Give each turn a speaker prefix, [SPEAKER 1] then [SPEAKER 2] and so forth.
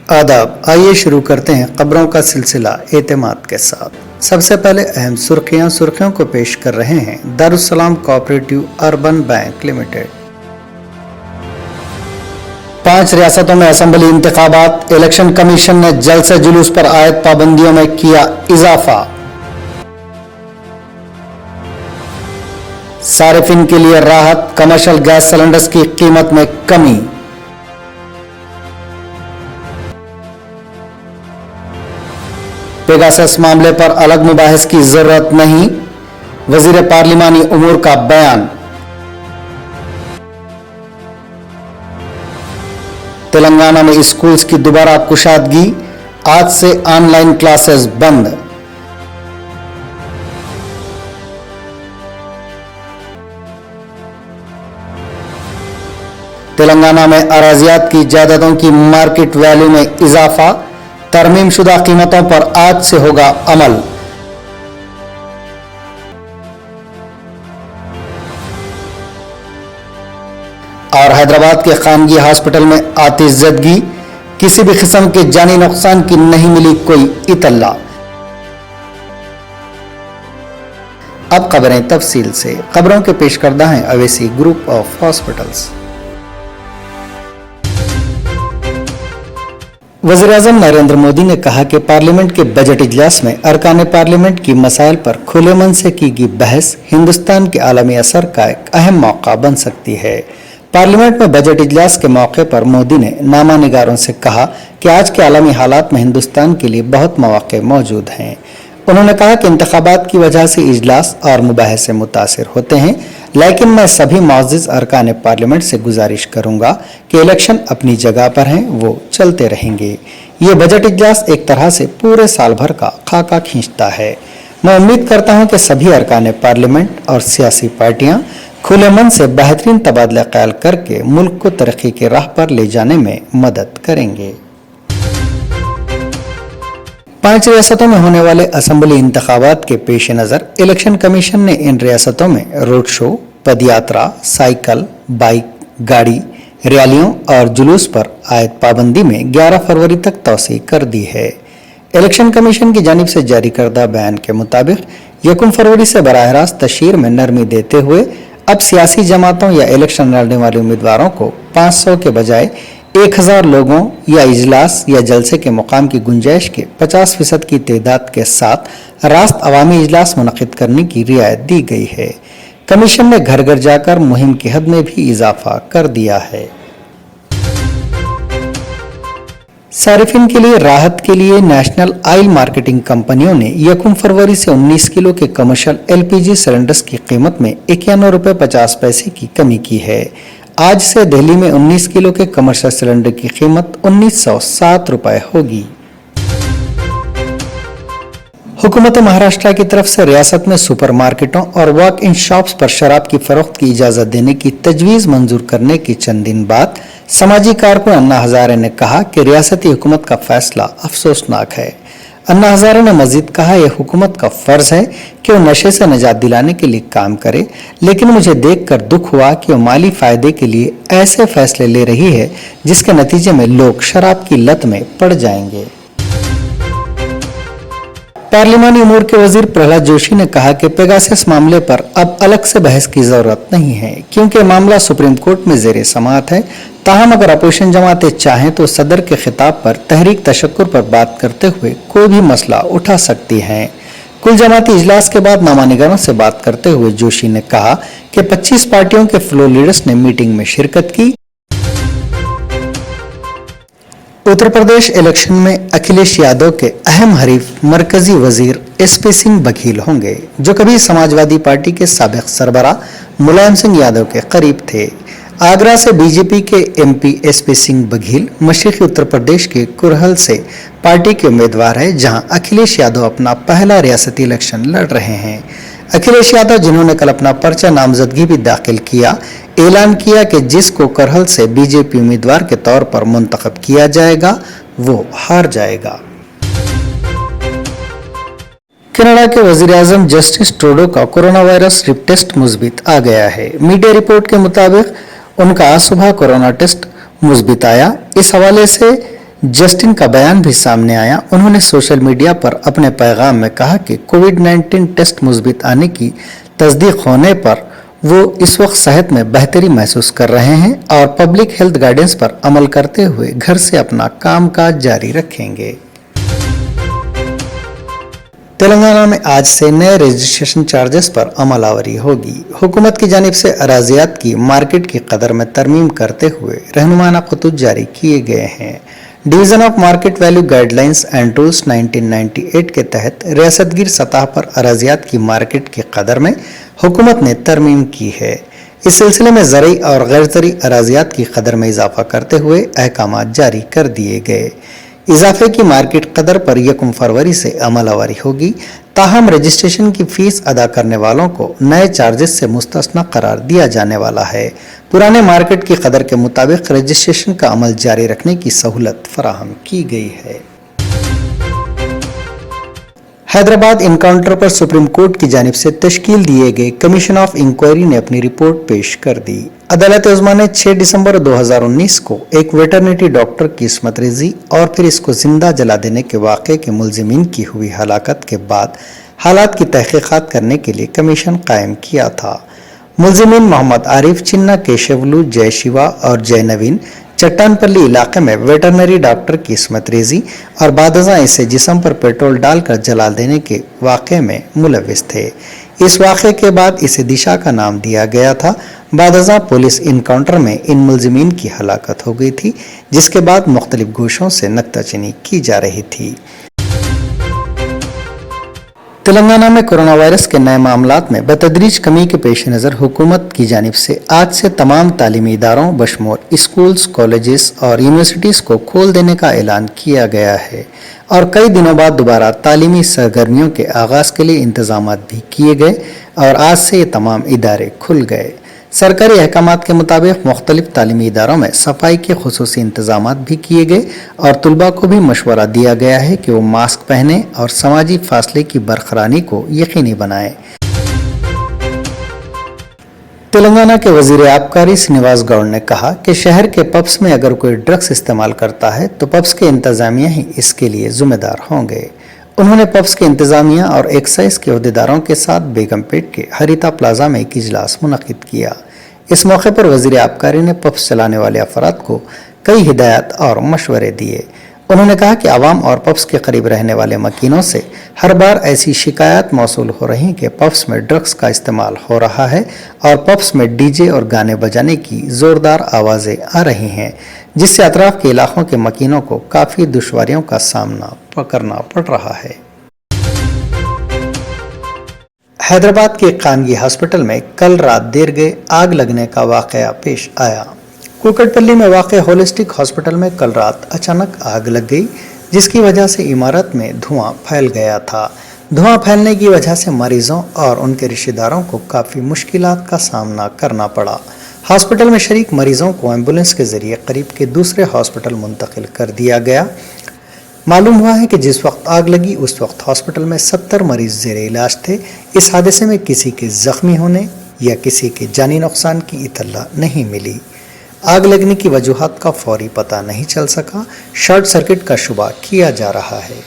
[SPEAKER 1] आदाब। आइए शुरू करते हैं खबरों का सिलसिला एतमाद के साथ। सबसे पहले अहम सुर्खियों को पेश कर रहे हैं Darussalam cooperative urban bank limited. 5 रियासतों में असेंबली इंतखाबात, इलेक्शन कमीशन ने जलसे जुलूस पर आयद पाबंदियों में किया इजाफा। सारिफिन के लिए राहत, कमर्शियल गैस सिलेंडर्स की कीमत में कमी। पेगासस मामले पर अलग मुबाहिस की जरूरत नहीं, वजीर पार्लिमानी उमूर का बयान। तेलंगाना में स्कूल्स की दोबारा कुशादगी, आज से ऑनलाइन क्लासेस बंद। तेलंगाना में अराजियात की जायदादों की मार्केट वैल्यू में इजाफा, तरमीम शुदा कीमतों पर आज से होगा अमल। और हैदराबाद के खानगी हॉस्पिटल में आतिशज़दगी, किसी भी किस्म के जानी नुकसान की नहीं मिली कोई इतला। अब खबरें तफसील से। खबरों के पेश करदा हैं अवेसी ग्रुप ऑफ हॉस्पिटल्स। वज़ीर-ए-आज़म नरेंद्र मोदी ने कहा कि पार्लियामेंट के बजट इजलास में अरकान पार्लियामेंट की मसाइल पर खुले मन से की गई बहस हिंदुस्तान के आलमी असर का एक अहम मौका बन सकती है। पार्लियामेंट में बजट इजलास के मौके पर मोदी ने नामा निगारों से कहा कि आज के आलमी हालात में हिंदुस्तान के लिए बहुत मौके मौजूद हैं। उन्होंने कहा कि इंतखाबात की वजह से इजलास और मुबाहिसे मुतासिर होते हैं, लेकिन मैं सभी मुअज़्ज़िज़ अरकान पार्लियामेंट से गुजारिश करूंगा कि इलेक्शन अपनी जगह पर हैं, वो चलते रहेंगे। ये बजट इजलास एक तरह से पूरे साल भर का खाका खींचता है। मैं उम्मीद करता हूं कि सभी अरकान पार्लियामेंट और सियासी पार्टियां खुले मन से बेहतरीन तबादला ख्याल करके मुल्क को तरक्की की राह पर ले जाने में मदद करेंगे। 5 रियासतों में होने वाले असेंबली इंतखाबात के पेश नज़र इलेक्शन कमीशन ने इन रियासतों में रोड शो, पदयात्रा, साइकिल, बाइक, गाड़ी, रैलियों और जुलूस पर आयद पाबंदी में 11 फरवरी तक तौसी कर दी है। इलेक्शन कमीशन की जानिब से जारी करदा बयान के मुताबिक 1 फरवरी से बराह रास्त तशहीर में नरमी देते हुए अब सियासी जमातों या इलेक्शन लड़ने वाले उम्मीदवारों को 500 के बजाय 1000 लोगों या इजलास या जलसे के मुकाम की गुंजाइश के 50% की तादाद के साथ रास्त अवामी इजलास मुनक़िद करने की रियायत दी गई है। कमीशन ने घर घर जाकर मुहिम की हद में भी इजाफा कर दिया है। सारिफिन के लिए राहत के लिए नेशनल ऑयल मार्केटिंग कंपनियों ने 1 फरवरी से 19 किलो के कमर्शियल LPG सिलेंडर्स की कीमत में 51 रुपये 50 पैसे की कमी की है। आज से दिल्ली में 19 किलो के कमर्शियल सिलेंडर की कीमत 1907 रुपए होगी। हुकूमत महाराष्ट्र की तरफ से रियासत में सुपरमार्केटों और वॉक इन शॉप्स पर शराब की फरोख्त की इजाजत देने की तजवीज़ मंजूर करने की चंद दिन बाद समाजी कारकुन अन्ना हजारे ने कहा कि रियासती हुकूमत का फैसला अफसोसनाक है। अन्ना हजारे ने मजीद कहा, यह हुकूमत का फर्ज है कि वो नशे से निजात दिलाने के लिए काम करे, लेकिन मुझे देखकर दुख हुआ कि वो माली फायदे के लिए ऐसे फैसले ले रही है जिसके नतीजे में लोग शराब की लत में पड़ जाएंगे। पार्लिमानी उमूर के वजीर प्रहलाद जोशी ने कहा कि पेगासस मामले पर अब अलग से बहस की जरूरत नहीं है, क्योंकि मामला सुप्रीम कोर्ट में ज़ेरे समाअत है। ताहम अगर अपोजिशन जमातें चाहें तो सदर के खिताब पर तहरीक तशक्कुर पर बात करते हुए कोई भी मसला उठा सकती हैं। कुल जमाती इजलास के बाद नामानिगारों से बात करते हुए जोशी ने कहा कि 25 पार्टियों के फ्लोर लीडर्स ने मीटिंग में शिरकत की। उत्तर प्रदेश इलेक्शन में अखिलेश यादव के अहम हरीफ मरकजी वजीर SP सिंह बघेल होंगे, जो कभी समाजवादी पार्टी के साबिक सरबराह मुलायम सिंह यादव के करीब थे। आगरा से बीजेपी के MP SP सिंह बघेल मशरक़ी उत्तर प्रदेश के कुरहल से पार्टी के उम्मीदवार है, जहां अखिलेश यादव अपना पहला रियासती इलेक्शन लड़ रहे हैं। अखिलेश यादव, जिन्होंने कल अपना पर्चा नामजदगी भी दाखिल किया, ऐलान किया कि जिसको करहल से बीजेपी उम्मीदवार के तौर पर मुंतखब किया जाएगा वो हार जाएगा। कनाडा के वज़ीर-ए-आज़म जस्टिन ट्रूडो का कोरोना वायरस टेस्ट मुस्बित आ गया है। मीडिया रिपोर्ट के मुताबिक उनका आज सुबह कोरोना टेस्ट मुस्बित आया। इस हवाले से जस्टिन का बयान भी सामने आया। उन्होंने सोशल मीडिया पर अपने पैगाम में कहा कि कोविड-19 टेस्ट मुस्बित आने की तस्दीक होने पर वो इस वक्त सेहत में बेहतरी महसूस कर रहे हैं और पब्लिक हेल्थ गाइडेंस पर अमल करते हुए घर से अपना कामकाज जारी रखेंगे। तेलंगाना में आज से नए रजिस्ट्रेशन चार्जेस पर अमलावरी होगी। हुकूमत की जानिब से अराजियात की मार्केट की कदर में तरमीम करते हुए रहनुमाना खतूत जारी किए गए हैं। Division of market value guidelines and rules 1998 के तहत रियासतगीर सतह पर अराजियात की मार्केट की कदर में हुकूमत ने तरमीम की है। इस सिलसिले में ज़रई और गैर ज़रई अराजियात की कदर में इजाफा करते हुए अहकामात जारी कर दिए गए। इजाफे की मार्केट कदर पर 1 फरवरी से अमलावरी होगी। ताहम रजिस्ट्रेशन की फीस अदा करने वालों को नए चार्जेस से मुस्तस्ना करार दिया जाने वाला है। पुराने मार्केट की कदर के मुताबिक रजिस्ट्रेशन का अमल जारी रखने की सहूलत फराहम की गई है। हैदराबाद इनकाउंटर पर सुप्रीम कोर्ट की जानिब से तश्कील दिए गए कमीशन ऑफ इंक्वायरी ने अपनी रिपोर्ट पेश कर दी। अदालत उज़्मा ने 6 दिसंबर 2019 को एक वेटरनिटी डॉक्टर की इस्मत रेज़ी और फिर इसको जिंदा जला देने के वाक़े के मुलजिमीन की हुई हलाकत के बाद हालात की तहकीकात करने के लिए कमीशन कायम किया था। मुलजिमीन मोहम्मद आरिफ, चिन्ना केशवलू, जय शिवा और जय नवीन चट्टानपल्ली इलाके में वेटरनरी डॉक्टर की इस्मत रेज़ी और बादज़ा इसे जिस्म पर पेट्रोल डालकर जला देने के वाक़े में मुलविस थे। इस वाक़े के बाद इसे दिशा का नाम दिया गया था। बादज़ा पुलिस इनकाउंटर में इन मुलजिमीन की हलाकत हो गई थी, जिसके बाद मुख्तलिफ गोशों से नुक्ताचीनी की जा रही थी। तेलंगाना में कोरोना वायरस के नए मामलात में बतदरीज कमी के पेश नज़र हुकूमत की जानिब से आज से तमाम तालीमी इदारों बशमूल स्कूल्स, कॉलेजेस और यूनिवर्सिटीज़ को खोल देने का ऐलान किया गया है और कई दिनों बाद दोबारा तालीमी सरगर्मियों के आगाज़ के लिए इंतजामात भी किए गए और आज से ये तमाम इदारे खुल गए। सरकारी अहकामात के मुताबिक मुख्तलिफ तालीमी इदारों में सफाई के खुसूसी इंतजामात भी किए गए और तुलबा को भी मशवरा दिया गया है कि वो मास्क पहने और समाजी फासले की बरकरारी को यकीनी बनाएं। तेलंगाना के वजीर आबकारी श्रीनिवास गौड़ ने कहा कि शहर के पब्स में अगर कोई ड्रग्स इस्तेमाल करता है तो पब्स के इंतजामिया ही इसके लिए जिम्मेदार होंगे। उन्होंने पब्स के इंतजामिया और एक्साइज के अहदेदारों के साथ बेगमपेट के हरिता प्लाजा में एक इजलास मुनक़िद किया। इस मौके पर वज़ीर आबकारी ने पब्स चलाने वाले अफराद को कई हिदायत और मशवरे दिए। उन्होंने कहा कि आवाम और पब्स के करीब रहने वाले मकीनों से हर बार ऐसी शिकायत मौसूल हो रही कि पब्स में ड्रग्स का इस्तेमाल हो रहा है और पब्स में डीजे और गाने बजाने की ज़ोरदार आवाज़ें आ रही हैं, जिससे अतराफ के इलाकों के मकीनों को काफ़ी दुश्वारियों का सामना करना पड़ रहा है। हैदराबाद के खानगी हॉस्पिटल में कल रात देर गए आग लगने का वाक़या पेश आया। कुकटपल्ली में वाक़ होलिस्टिक हॉस्पिटल में कल रात अचानक आग लग गई, जिसकी वजह से इमारत में धुआं फैल गया था। धुआं फैलने की वजह से मरीजों और उनके रिश्तेदारों को काफ़ी मुश्किलात का सामना करना पड़ा। हॉस्पिटल में शरीक मरीजों को एम्बुलेंस के जरिए करीब के दूसरे हॉस्पिटल मुंतकिल कर दिया गया। मालूम हुआ है कि जिस वक्त आग लगी उस वक्त हॉस्पिटल में 70 मरीज ज़ेरे इलाज थे। इस हादसे में किसी के जख्मी होने या किसी के जानी नुकसान की इत्तला नहीं मिली। आग लगने की वजूहात का फौरी पता नहीं चल सका। शॉर्ट सर्किट का शुबा किया जा रहा है।